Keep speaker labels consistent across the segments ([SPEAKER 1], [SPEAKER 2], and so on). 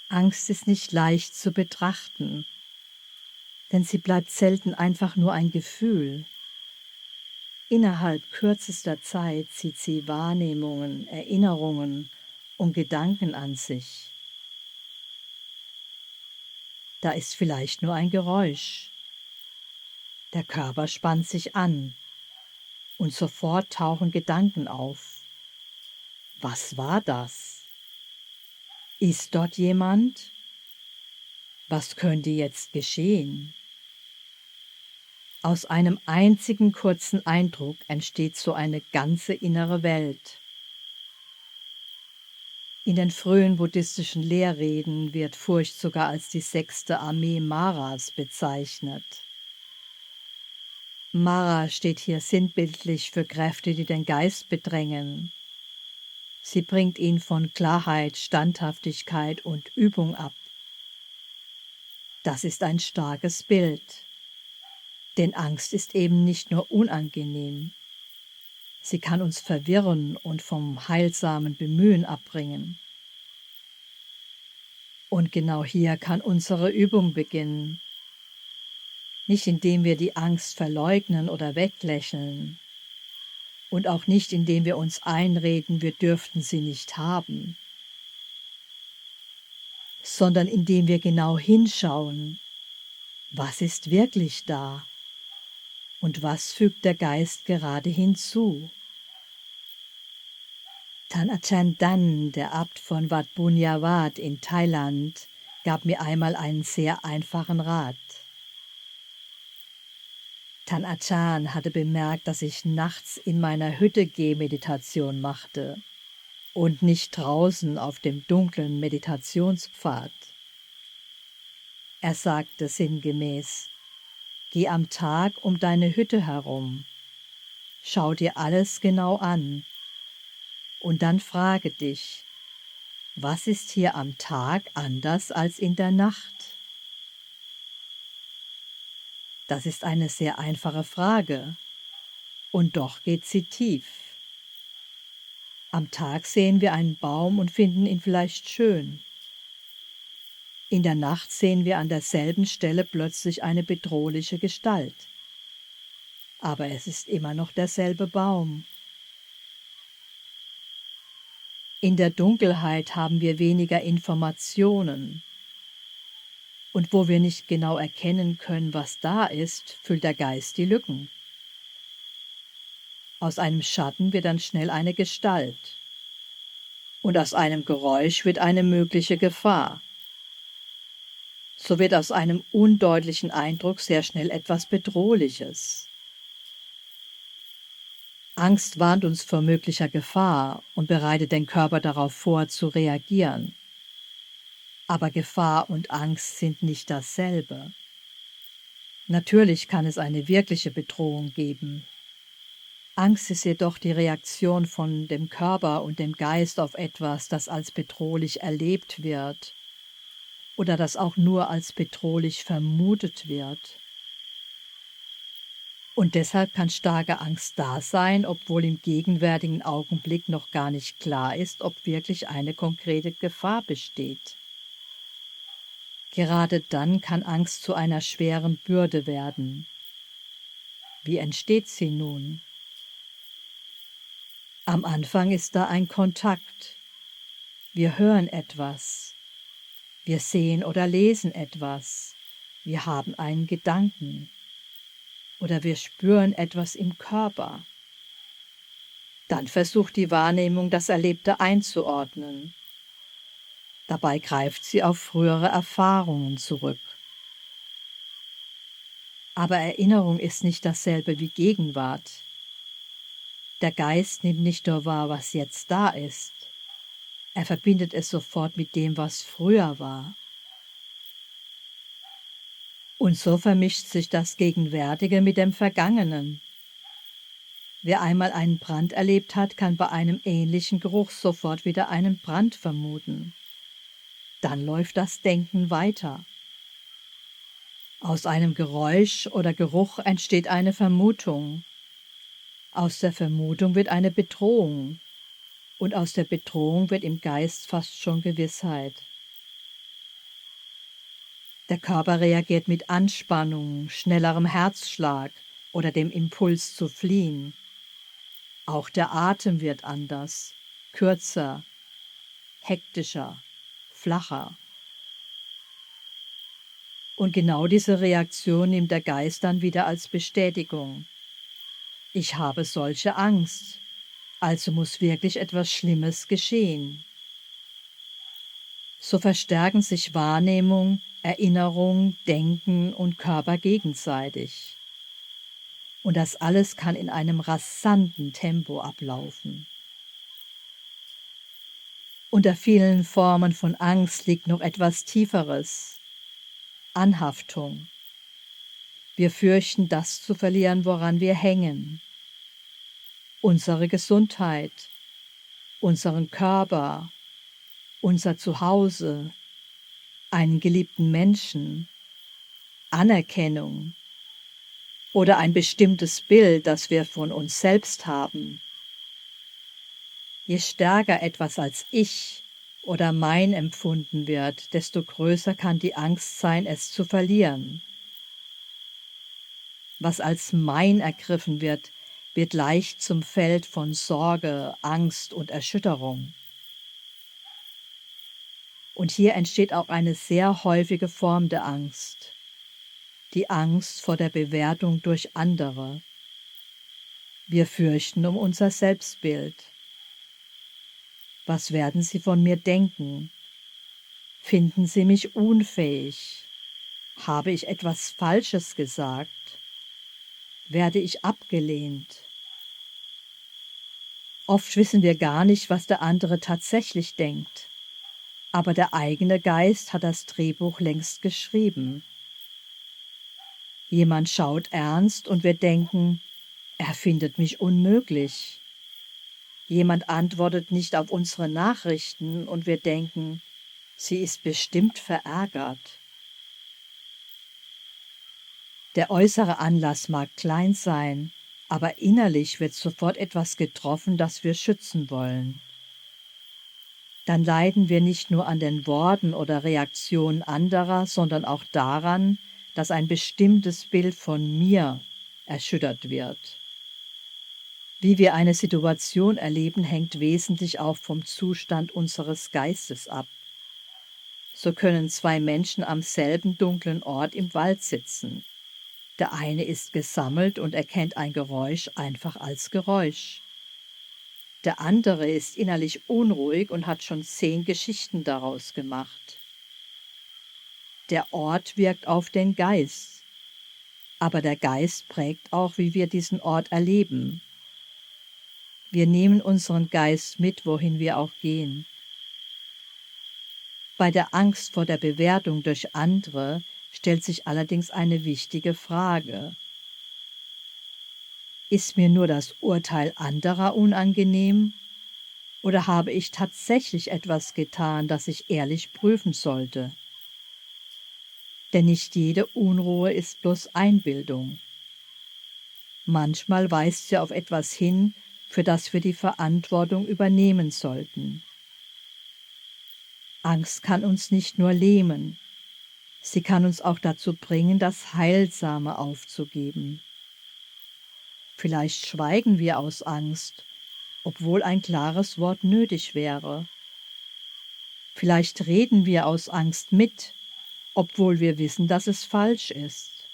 [SPEAKER 1] Angst ist nicht leicht zu betrachten, denn sie bleibt selten einfach nur ein Gefühl. Innerhalb kürzester Zeit zieht sie Wahrnehmungen, Erinnerungen und Gedanken an sich. Da ist vielleicht nur ein Geräusch. Der Körper spannt sich an und sofort tauchen Gedanken auf. Was war das? Ist dort jemand? Was könnte jetzt geschehen? Aus einem einzigen kurzen Eindruck entsteht so eine ganze innere Welt. In den frühen buddhistischen Lehrreden wird Furcht sogar als die 6. Armee Maras bezeichnet. Mara steht hier sinnbildlich für Kräfte, die den Geist bedrängen. Sie bringt ihn von Klarheit, Standhaftigkeit und Übung ab. Das ist ein starkes Bild, denn Angst ist eben nicht nur unangenehm. Sie kann uns verwirren und vom heilsamen Bemühen abbringen. Und genau hier kann unsere Übung beginnen. Nicht indem wir die Angst verleugnen oder weglächeln und auch nicht indem wir uns einreden, wir dürften sie nicht haben, sondern indem wir genau hinschauen, was ist wirklich da und was fügt der Geist gerade hinzu. Tan Achan Dan, der Abt von Wat Bunyawat in Thailand, gab mir einmal einen sehr einfachen Rat. Tan Achan hatte bemerkt, dass ich nachts in meiner Hütte Gehmeditation machte und nicht draußen auf dem dunklen Meditationspfad. Er sagte sinngemäß: Geh am Tag um deine Hütte herum, schau dir alles genau an und dann frage dich, was ist hier am Tag anders als in der Nacht? Das ist eine sehr einfache Frage und doch geht sie tief. Am Tag sehen wir einen Baum und finden ihn vielleicht schön. In der Nacht sehen wir an derselben Stelle plötzlich eine bedrohliche Gestalt. Aber es ist immer noch derselbe Baum. In der Dunkelheit haben wir weniger Informationen. Und wo wir nicht genau erkennen können, was da ist, füllt der Geist die Lücken. Aus einem Schatten wird dann schnell eine Gestalt. Und aus einem Geräusch wird eine mögliche Gefahr. So wird aus einem undeutlichen Eindruck sehr schnell etwas Bedrohliches. Angst warnt uns vor möglicher Gefahr und bereitet den Körper darauf vor, zu reagieren. Aber Gefahr und Angst sind nicht dasselbe. Natürlich kann es eine wirkliche Bedrohung geben. Angst ist jedoch die Reaktion von dem Körper und dem Geist auf etwas, das als bedrohlich erlebt wird oder das auch nur als bedrohlich vermutet wird. Und deshalb kann starke Angst da sein, obwohl im gegenwärtigen Augenblick noch gar nicht klar ist, ob wirklich eine konkrete Gefahr besteht. Gerade dann kann Angst zu einer schweren Bürde werden. Wie entsteht sie nun? Am Anfang ist da ein Kontakt. Wir hören etwas. Wir sehen oder lesen etwas. Wir haben einen Gedanken. Oder wir spüren etwas im Körper. Dann versucht die Wahrnehmung, das Erlebte einzuordnen. Dabei greift sie auf frühere Erfahrungen zurück. Aber Erinnerung ist nicht dasselbe wie Gegenwart. Der Geist nimmt nicht nur wahr, was jetzt da ist. Er verbindet es sofort mit dem, was früher war. Und so vermischt sich das Gegenwärtige mit dem Vergangenen. Wer einmal einen Brand erlebt hat, kann bei einem ähnlichen Geruch sofort wieder einen Brand vermuten. Dann läuft das Denken weiter. Aus einem Geräusch oder Geruch entsteht eine Vermutung. Aus der Vermutung wird eine Bedrohung. Und aus der Bedrohung wird im Geist fast schon Gewissheit. Der Körper reagiert mit Anspannung, schnellerem Herzschlag oder dem Impuls zu fliehen. Auch der Atem wird anders, kürzer, hektischer, flacher. Und genau diese Reaktion nimmt der Geist dann wieder als Bestätigung. Ich habe solche Angst, also muss wirklich etwas Schlimmes geschehen. So verstärken sich Wahrnehmung, Erinnerung, Denken und Körper gegenseitig. Und das alles kann in einem rasanten Tempo ablaufen. Unter vielen Formen von Angst liegt noch etwas Tieferes: Anhaftung. Wir fürchten, das zu verlieren, woran wir hängen. Unsere Gesundheit, unseren Körper, unser Zuhause, einen geliebten Menschen, Anerkennung oder ein bestimmtes Bild, das wir von uns selbst haben. Je stärker etwas als ich oder mein empfunden wird, desto größer kann die Angst sein, es zu verlieren. Was als mein ergriffen wird, wird leicht zum Feld von Sorge, Angst und Erschütterung. Und hier entsteht auch eine sehr häufige Form der Angst: die Angst vor der Bewertung durch andere. Wir fürchten um unser Selbstbild. Was werden sie von mir denken? Finden sie mich unfähig? Habe ich etwas Falsches gesagt? Werde ich abgelehnt? Oft wissen wir gar nicht, was der andere tatsächlich denkt, aber der eigene Geist hat das Drehbuch längst geschrieben. Jemand schaut ernst und wir denken, er findet mich unmöglich. Jemand antwortet nicht auf unsere Nachrichten und wir denken, sie ist bestimmt verärgert. Der äußere Anlass mag klein sein, aber innerlich wird sofort etwas getroffen, das wir schützen wollen. Dann leiden wir nicht nur an den Worten oder Reaktionen anderer, sondern auch daran, dass ein bestimmtes Bild von mir erschüttert wird. Wie wir eine Situation erleben, hängt wesentlich auch vom Zustand unseres Geistes ab. So können zwei Menschen am selben dunklen Ort im Wald sitzen. Der eine ist gesammelt und erkennt ein Geräusch einfach als Geräusch. Der andere ist innerlich unruhig und hat schon 10 Geschichten daraus gemacht. Der Ort wirkt auf den Geist, aber der Geist prägt auch, wie wir diesen Ort erleben. Wir nehmen unseren Geist mit, wohin wir auch gehen. Bei der Angst vor der Bewertung durch andere stellt sich allerdings eine wichtige Frage. Ist mir nur das Urteil anderer unangenehm? Oder habe ich tatsächlich etwas getan, das ich ehrlich prüfen sollte? Denn nicht jede Unruhe ist bloß Einbildung. Manchmal weist sie auf etwas hin, für das wir die Verantwortung übernehmen sollten. Angst kann uns nicht nur lähmen, sie kann uns auch dazu bringen, das Heilsame aufzugeben. Vielleicht schweigen wir aus Angst, obwohl ein klares Wort nötig wäre. Vielleicht reden wir aus Angst mit, obwohl wir wissen, dass es falsch ist.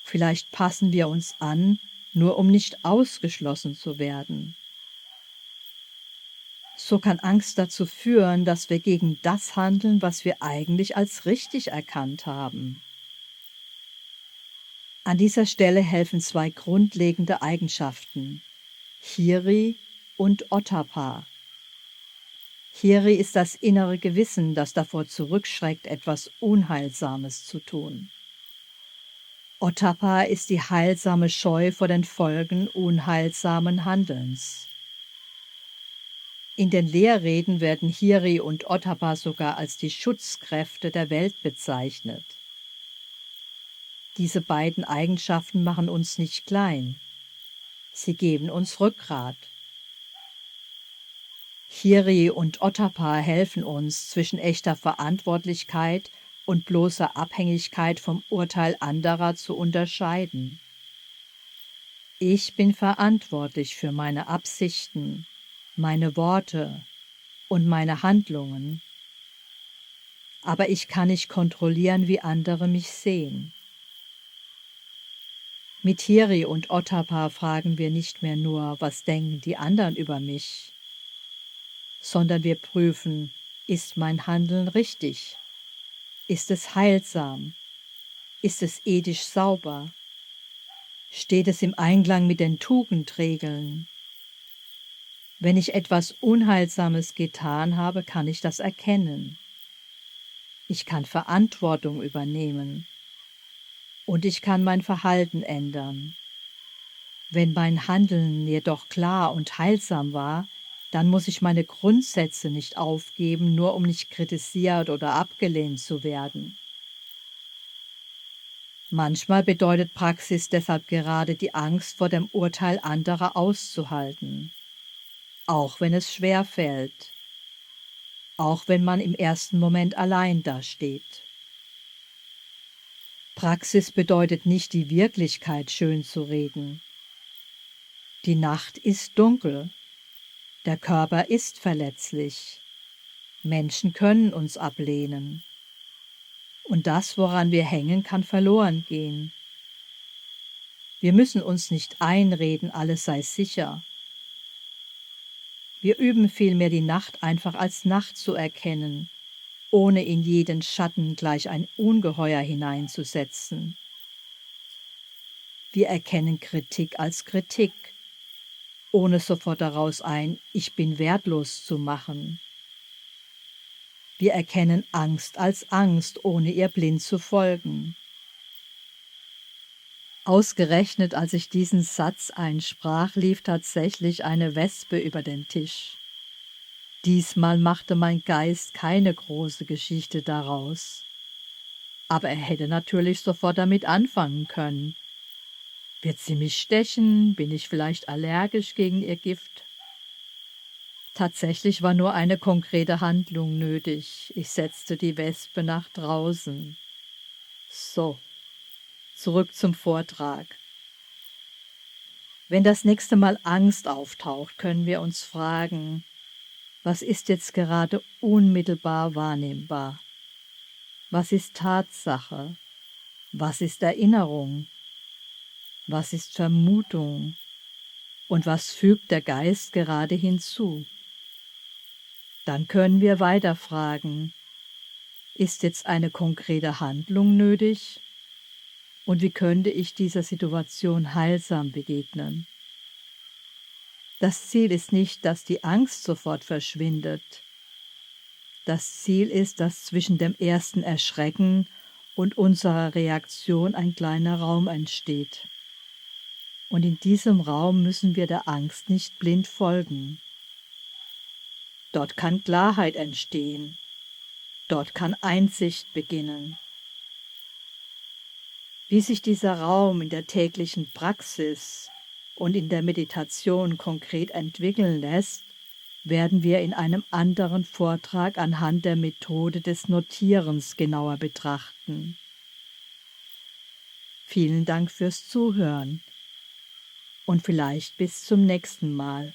[SPEAKER 1] Vielleicht passen wir uns an, nur um nicht ausgeschlossen zu werden. So kann Angst dazu führen, dass wir gegen das handeln, was wir eigentlich als richtig erkannt haben. An dieser Stelle helfen 2 grundlegende Eigenschaften: Hiri und Ottappa. Hiri ist das innere Gewissen, das davor zurückschreckt, etwas Unheilsames zu tun. Ottappa ist die heilsame Scheu vor den Folgen unheilsamen Handelns. In den Lehrreden werden Hiri und Ottappa sogar als die Schutzkräfte der Welt bezeichnet. Diese beiden Eigenschaften machen uns nicht klein. Sie geben uns Rückgrat. Hiri und Ottappa helfen uns, zwischen echter Verantwortlichkeit und bloßer Abhängigkeit vom Urteil anderer zu unterscheiden. Ich bin verantwortlich für meine Absichten, meine Worte und meine Handlungen, aber ich kann nicht kontrollieren, wie andere mich sehen. Mit Hiri und Ottappa fragen wir nicht mehr nur, was denken die anderen über mich, sondern wir prüfen, ist mein Handeln richtig? Ist es heilsam? Ist es ethisch sauber? Steht es im Einklang mit den Tugendregeln? Wenn ich etwas Unheilsames getan habe, kann ich das erkennen. Ich kann Verantwortung übernehmen und ich kann mein Verhalten ändern. Wenn mein Handeln jedoch klar und heilsam war, dann muss ich meine Grundsätze nicht aufgeben, nur um nicht kritisiert oder abgelehnt zu werden. Manchmal bedeutet Praxis deshalb gerade die Angst vor dem Urteil anderer auszuhalten, auch wenn es schwer fällt, auch wenn man im ersten Moment allein dasteht. Praxis bedeutet nicht, die Wirklichkeit schön zu reden. Die Nacht ist dunkel, der Körper ist verletzlich, Menschen können uns ablehnen. Und das, woran wir hängen, kann verloren gehen. Wir müssen uns nicht einreden, alles sei sicher. Wir üben vielmehr die Nacht einfach als Nacht zu erkennen, ohne in jeden Schatten gleich ein Ungeheuer hineinzusetzen. Wir erkennen Kritik als Kritik, ohne sofort daraus ein Ich bin wertlos zu machen. Wir erkennen Angst als Angst, ohne ihr blind zu folgen. Ausgerechnet, als ich diesen Satz einsprach, lief tatsächlich eine Wespe über den Tisch. Diesmal machte mein Geist keine große Geschichte daraus. Aber er hätte natürlich sofort damit anfangen können. Wird sie mich stechen? Bin ich vielleicht allergisch gegen ihr Gift? Tatsächlich war nur eine konkrete Handlung nötig. Ich setzte die Wespe nach draußen. So, zurück zum Vortrag. Wenn das nächste Mal Angst auftaucht, können wir uns fragen, was ist jetzt gerade unmittelbar wahrnehmbar? Was ist Tatsache? Was ist Erinnerung? Was ist Vermutung? Und was fügt der Geist gerade hinzu? Dann können wir weiter fragen, ist jetzt eine konkrete Handlung nötig? Und wie könnte ich dieser Situation heilsam begegnen? Das Ziel ist nicht, dass die Angst sofort verschwindet. Das Ziel ist, dass zwischen dem ersten Erschrecken und unserer Reaktion ein kleiner Raum entsteht. Und in diesem Raum müssen wir der Angst nicht blind folgen. Dort kann Klarheit entstehen. Dort kann Einsicht beginnen. Wie sich dieser Raum in der täglichen Praxis und in der Meditation konkret entwickeln lässt, werden wir in einem anderen Vortrag anhand der Methode des Notierens genauer betrachten. Vielen Dank fürs Zuhören und vielleicht bis zum nächsten Mal.